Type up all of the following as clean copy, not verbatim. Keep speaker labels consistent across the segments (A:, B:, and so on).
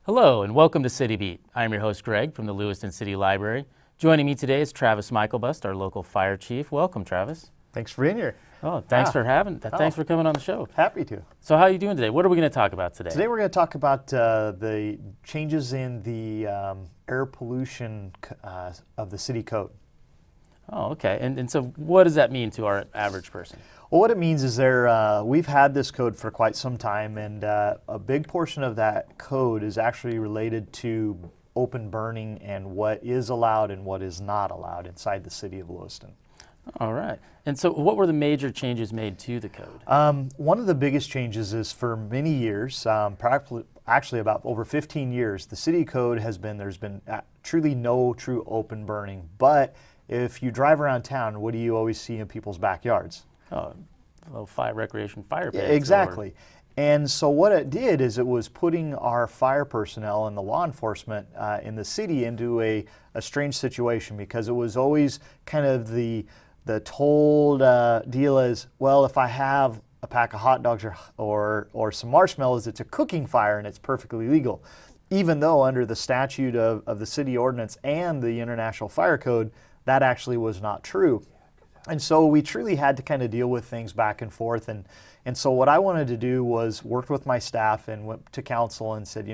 A: Hello and welcome to City Beat. I'm your host Greg from the Lewiston City Library. Joining me today is Travis Myklebust, our local fire chief. Welcome, Travis.
B: Thanks for being here.
A: Oh, thanks for thanks for coming on the show.
B: Happy to.
A: So how are you doing today? What are we going to talk about today?
B: Today we're going to talk about the changes in the air pollution of the city code.
A: Oh, okay. And so what does that mean to our average person?
B: Well, what it means is we've had this code for quite some time, and a big portion of that code is actually related to open burning and what is allowed and what is not allowed inside the city of Lewiston.
A: All right. And so what were the major changes made to the code?
B: One of the biggest changes is for many years, actually about over 15 years, the city code there's been truly no true open burning. But if you drive around town, what do you always see in people's backyards?
A: Oh, little recreation fire pits.
B: Yeah, exactly. And so what it did is it was putting our fire personnel and the law enforcement in the city into a strange situation, because it was always kind of the told deal is, well, if I have a pack of hot dogs or some marshmallows, it's a cooking fire and it's perfectly legal. Even though under the statute of the city ordinance and the International Fire Code, that actually was not true. And so we truly had to kind of deal with things back and forth. And so what I wanted to do was work with my staff and went to council and said,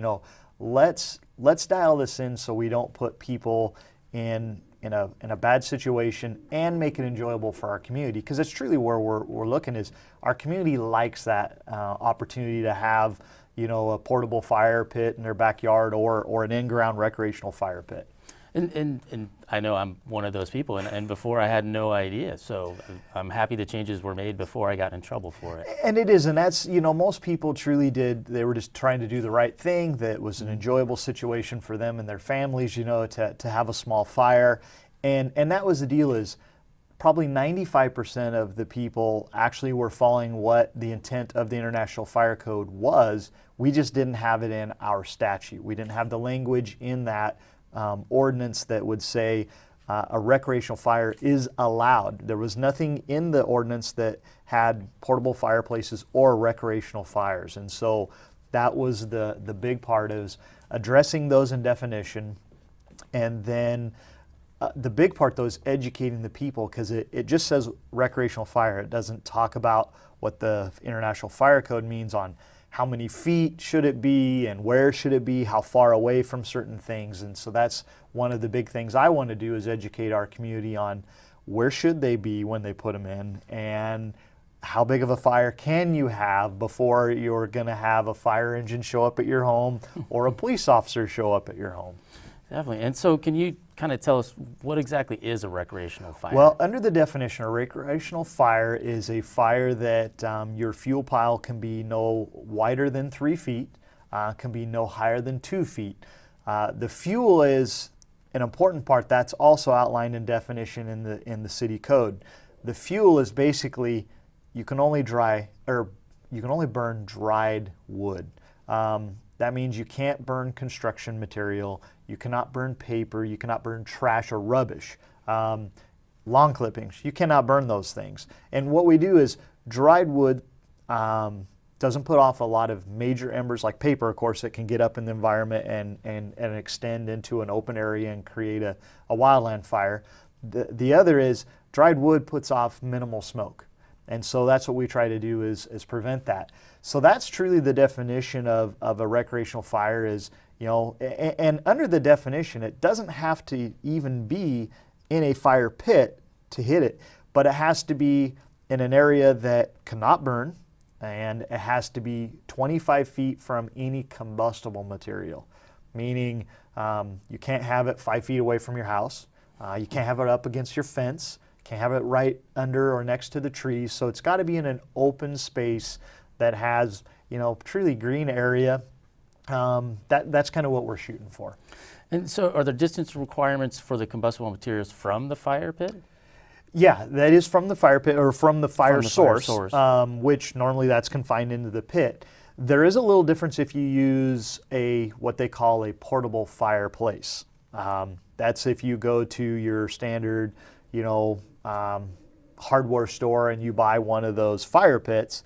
B: let's dial this in so we don't put people in a bad situation and make it enjoyable for our community, because it's truly where we're looking is our community likes that opportunity to have a portable fire pit in their backyard or an in-ground recreational fire pit.
A: And I know I'm one of those people, and before I had no idea, so I'm happy the changes were made before I got in trouble for it.
B: And it is, and that's, most people truly they were just trying to do the right thing, that was an enjoyable situation for them and their families, to have a small fire. And that was the deal, is probably 95% of the people actually were following what the intent of the International Fire Code was. We just didn't have it in our statute. We didn't have the language in that ordinance that would say a recreational fire is allowed. There was nothing in the ordinance that had portable fireplaces or recreational fires. And so that was the big part, is addressing those in definition. And then the big part, though, is educating the people, because it just says recreational fire. It doesn't talk about what the International Fire Code means on how many feet should it be and where should it be, how far away from certain things. And so that's one of the big things I want to do, is educate our community on where should they be when they put them in, and how big of a fire can you have before you're going to have a fire engine show up at your home or a police officer show up at your home.
A: Definitely. And so can you kind of tell us what exactly is a recreational fire?
B: Well, under the definition, a recreational fire is a fire that your fuel pile can be no wider than 3 feet, can be no higher than 2 feet. The fuel is an important part. That's also outlined in definition in the city code. The fuel is basically, you can only burn dried wood. That means you can't burn construction material, you cannot burn paper, you cannot burn trash or rubbish. Lawn clippings, you cannot burn those things. And what we do is, dried wood doesn't put off a lot of major embers like paper. Of course, it can get up in the environment and extend into an open area and create a wildland fire. The other is, dried wood puts off minimal smoke. And so that's what we try to do, is prevent that. So that's truly the definition of a recreational fire, is, and under the definition, it doesn't have to even be in a fire pit to hit it, but it has to be in an area that cannot burn, and it has to be 25 feet from any combustible material, meaning you can't have it 5 feet away from your house, you can't have it up against your fence, can't have it right under or next to the trees. So it's got to be in an open space that has, truly green area. That's kind of what we're shooting for.
A: And so are there distance requirements for the combustible materials from the fire pit?
B: Yeah, that is from the fire pit, or from the fire source. Which normally that's confined into the pit. There is a little difference if you use what they call a portable fireplace. That's if you go to your standard, hardware store and you buy one of those fire pits.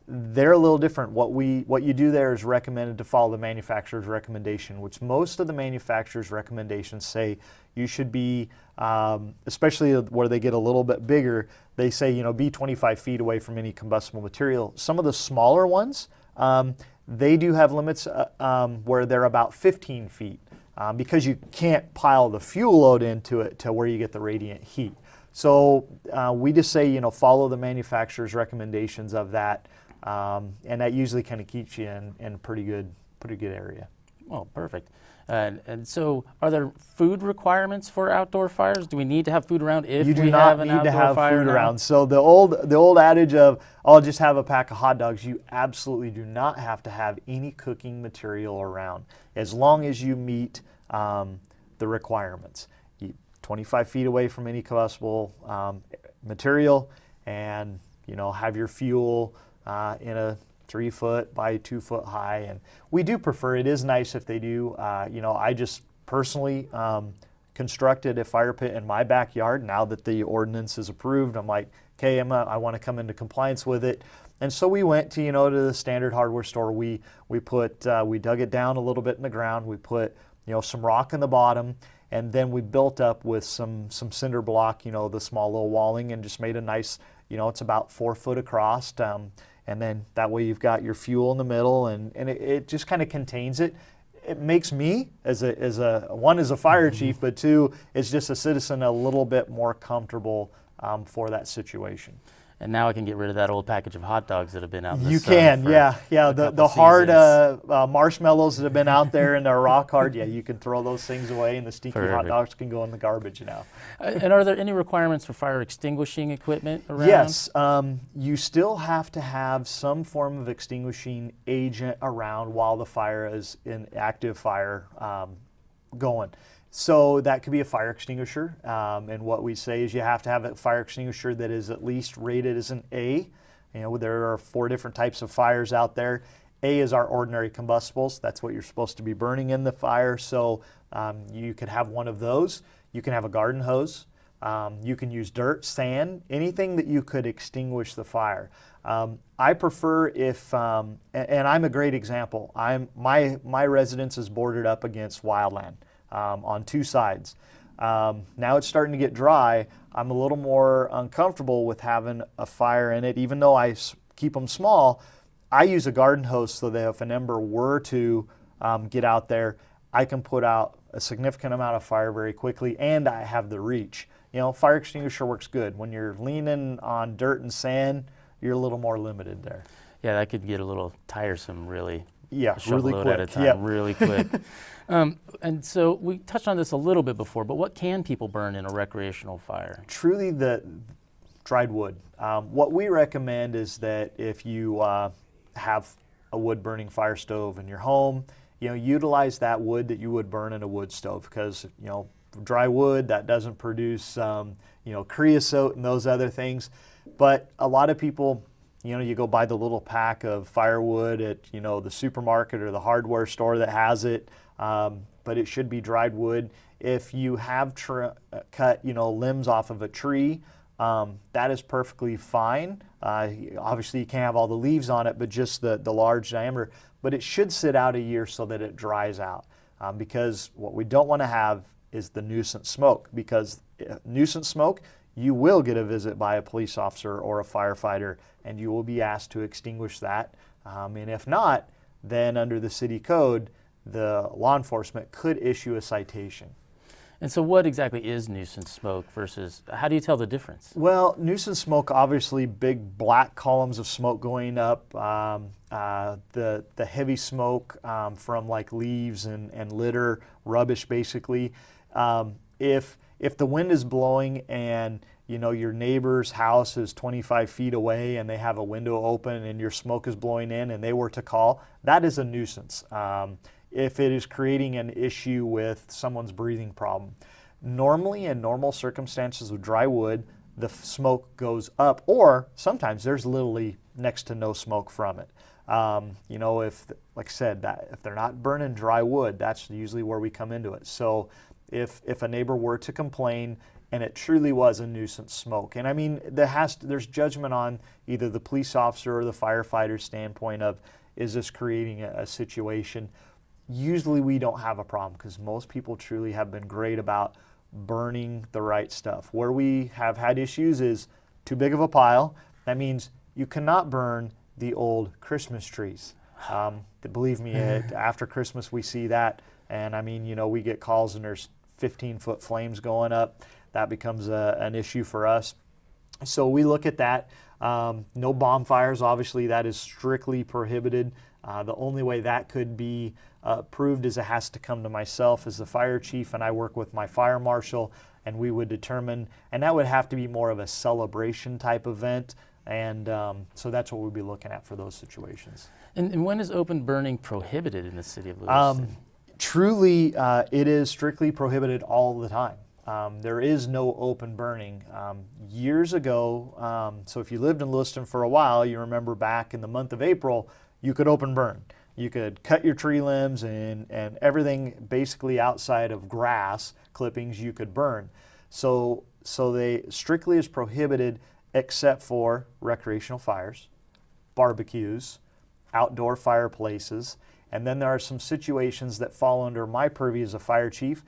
B: they're a little different. What you do there is recommended to follow the manufacturer's recommendation, which most of the manufacturer's recommendations say you should be, especially where they get a little bit bigger, they say, be 25 feet away from any combustible material. Some of the smaller ones, they do have limits where they're about 15 feet because you can't pile the fuel load into it to where you get the radiant heat. So we just say, follow the manufacturer's recommendations of that. And that usually kind of keeps you in a pretty good area.
A: Oh, perfect. And so, are there food requirements for outdoor fires? Do we need to have food around if we have an outdoor fire? You do not need to have food around.
B: So the old adage of, I'll just have a pack of hot dogs, you absolutely do not have to have any cooking material around, as long as you meet the requirements. 25 feet away from any combustible material, and have your fuel in a 3 foot by 2 foot high. And we do prefer, it is nice if they do, I just personally constructed a fire pit in my backyard. Now that the ordinance is approved, I'm like, okay, I want to come into compliance with it. And so we went to, to the standard hardware store. We dug it down a little bit in the ground. We put, some rock in the bottom, and then we built up with some cinder block, the small little walling, and just made a nice, it's about 4 foot across. And then that way you've got your fuel in the middle, and it just kind of contains it. It makes me, as a fire chief, but two, as just a citizen, a little bit more comfortable for that situation.
A: And now I can get rid of that old package of hot dogs that have been out in the
B: You
A: sun
B: can,
A: for
B: yeah. The hard
A: seasons.
B: Marshmallows that have been out there and they're rock hard, you can throw those things away, and the stinky hot
A: Perfect.
B: dogs can go in the garbage now.
A: And are there any requirements for fire extinguishing equipment around?
B: Yes, you still have to have some form of extinguishing agent around while the fire is in active fire going. So that could be a fire extinguisher, and what we say is you have to have a fire extinguisher that is at least rated as an A. There are 4 different types of fires out there. A is our ordinary combustibles. That's what you're supposed to be burning in the fire. So you could have one of those. You can have a garden hose. You can use dirt, sand, anything that you could extinguish the fire. I prefer and I'm a great example. My residence is bordered up against wildland. On 2 sides. Now it's starting to get dry. I'm a little more uncomfortable with having a fire in it, even though I keep them small. I use a garden hose so that if an ember were to get out there, I can put out a significant amount of fire very quickly, and I have the reach. Fire extinguisher works good. When you're leaning on dirt and sand, you're a little more limited there.
A: Yeah, that could get a little tiresome, really.
B: Yeah,
A: really quick. At a time, really quick. And so we touched on this a little bit before, but what can people burn in a recreational fire?
B: Truly the dried wood. What we recommend is that if you have a wood burning fire stove in your home, utilize that wood that you would burn in a wood stove, because dry wood that doesn't produce creosote and those other things. But a lot of people, you go buy the little pack of firewood at the supermarket or the hardware store that has it, but it should be dried wood. If you have cut limbs off of a tree, that is perfectly fine. Obviously you can't have all the leaves on it, but just the large diameter. But it should sit out a year so that it dries out, because what we don't want to have is the nuisance smoke, because nuisance smoke, you will get a visit by a police officer or a firefighter, and you will be asked to extinguish that. And if not, then under the city code, the law enforcement could issue a citation.
A: And so what exactly is nuisance smoke versus, how do you tell the difference?
B: Well, nuisance smoke, obviously big black columns of smoke going up, the heavy smoke from like leaves and litter, rubbish basically. If the wind is blowing and your neighbor's house is 25 feet away and they have a window open and your smoke is blowing in and they were to call, that is a nuisance. If it is creating an issue with someone's breathing problem. Normally, in normal circumstances with dry wood, the smoke goes up, or sometimes there's literally next to no smoke from it. If, like I said, if they're not burning dry wood, that's usually where we come into it. So if a neighbor were to complain and it truly was a nuisance smoke. And I mean, there's judgment on either the police officer or the firefighter standpoint of, is this creating a situation? Usually we don't have a problem because most people truly have been great about burning the right stuff. Where we have had issues is too big of a pile. That means you cannot burn the old Christmas trees. Believe me, after Christmas we see that, and I mean, you know, we get calls and there's 15-foot flames going up. That becomes an issue for us. So we look at that. No bonfires, obviously that is strictly prohibited. The only way that could be approved is it has to come to myself as the fire chief, and I work with my fire marshal, and we would determine, and that would have to be more of a celebration type event, and so that's what we'd be looking at for those situations.
A: And when is open burning prohibited in the city of Lewiston?
B: Truly, it is strictly prohibited all the time. There is no open burning. Years ago, so if you lived in Lewiston for a while, you remember back in the month of April, you could open burn. You could cut your tree limbs and everything basically outside of grass clippings you could burn. So they strictly is prohibited except for recreational fires, barbecues, outdoor fireplaces, and then there are some situations that fall under my purview as a fire chief.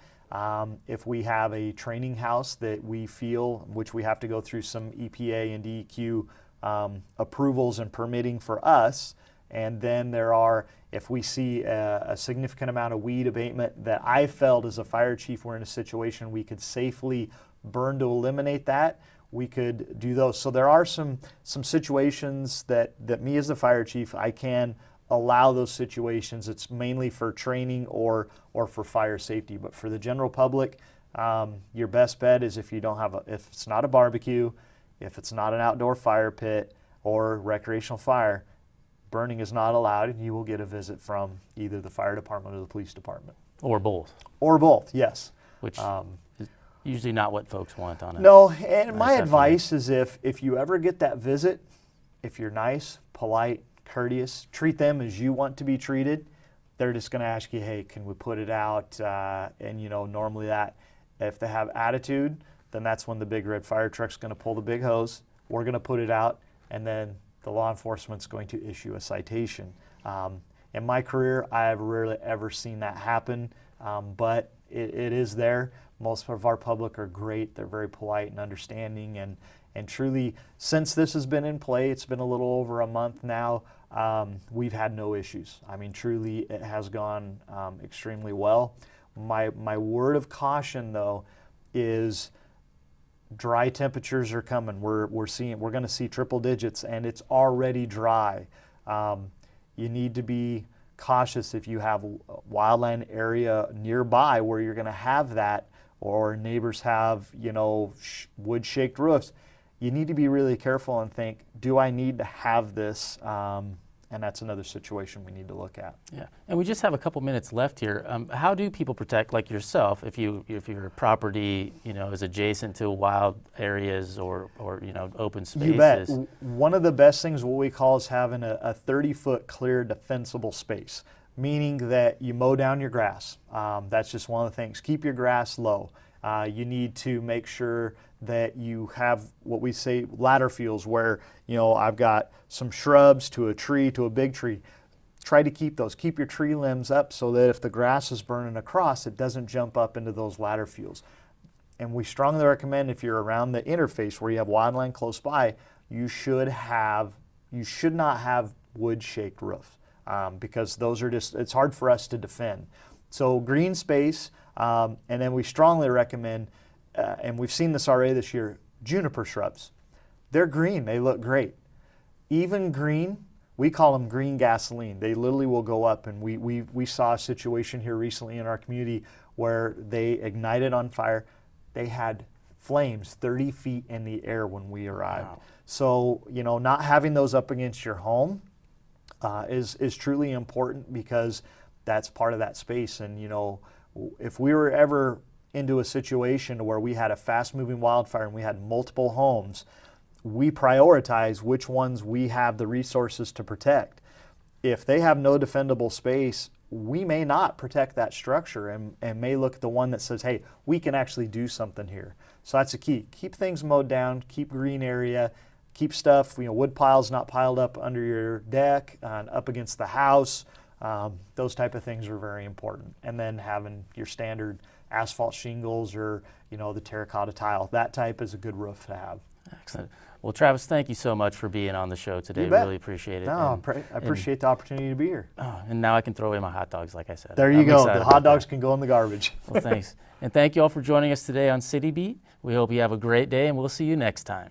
B: If we have a training house that we feel, which we have to go through some EPA and DEQ approvals and permitting for us, and then there are, if we see a significant amount of weed abatement that I felt as a fire chief we're in a situation we could safely burn to eliminate that, we could do those. So there are some situations that me as the fire chief, I can allow those situations. It's mainly for training or for fire safety. But for the general public, your best bet is if it's not a barbecue, if it's not an outdoor fire pit or recreational fire, burning is not allowed, and you will get a visit from either the fire department or the police department.
A: Or both.
B: Or both, yes.
A: Which is usually not what folks want on it.
B: No, and my advice is if you ever get that visit, if you're nice, polite, courteous, treat them as you want to be treated. They're just going to ask you, hey, can we put it out? And you know, normally that, if they have attitude, then that's when the big red fire truck's going to pull the big hose. We're going to put it out, and then the law enforcement's going to issue a citation. In my career, I have rarely ever seen that happen, but it is there. Most of our public are great. They're very polite and understanding, and truly, since this has been in play, it's been a little over a month now, we've had no issues. I mean, truly, it has gone extremely well. My word of caution, though, is dry temperatures are coming. We're going to see triple digits, and it's already dry. You need to be cautious if you have a wildland area nearby where you're going to have that, or neighbors have, you know, wood shaked roofs. You need to be really careful and think, do I need to have this? And that's another situation we need to look at.
A: Yeah, and we just have a couple minutes left here. How do people protect, like yourself, if your property, you know, is adjacent to wild areas or you know, open spaces?
B: You bet. One of the best things, what we call, is having a 30-foot clear defensible space, meaning that you mow down your grass. That's just one of the things. Keep your grass low. You need to make sure that you have what we say ladder fields, where, you know, I've got some shrubs to a tree to a big tree. Try to keep those. Keep your tree limbs up so that if the grass is burning across, it doesn't jump up into those ladder fields. And we strongly recommend, if you're around the interface where you have wildland close by, you should not have wood shaked roofs, because those are it's hard for us to defend. So green space, and then we strongly recommend, and we've seen this already this year, juniper shrubs. They're green, they look great. Even green, we call them green gasoline. They literally will go up, and we saw a situation here recently in our community where they ignited on fire. They had flames 30 feet in the air when we arrived. Wow. So, you know, not having those up against your home is truly important, because that's part of that space. And, you know, if we were ever into a situation where we had a fast-moving wildfire and we had multiple homes, we prioritize which ones we have the resources to protect. If they have no defendable space, we may not protect that structure and may look at the one that says, hey, we can actually do something here. So that's the key. Keep things mowed down, keep green area, keep stuff, wood piles not piled up under your deck and up against the house. Those type of things are very important. And then having your standard asphalt shingles or, the terracotta tile. That type is a good roof to have.
A: Excellent. Well, Travis, thank you so much for being on the show today.
B: You bet.
A: Really appreciate it.
B: No, I appreciate the opportunity to be here.
A: And now I can throw away my hot dogs, like I said.
B: There you
A: I'm
B: go.
A: excited
B: The
A: about
B: hot dogs
A: that.
B: can go in the garbage.
A: Well, thanks. And thank you all for joining us today on City Beat. We hope you have a great day, and we'll see you next time.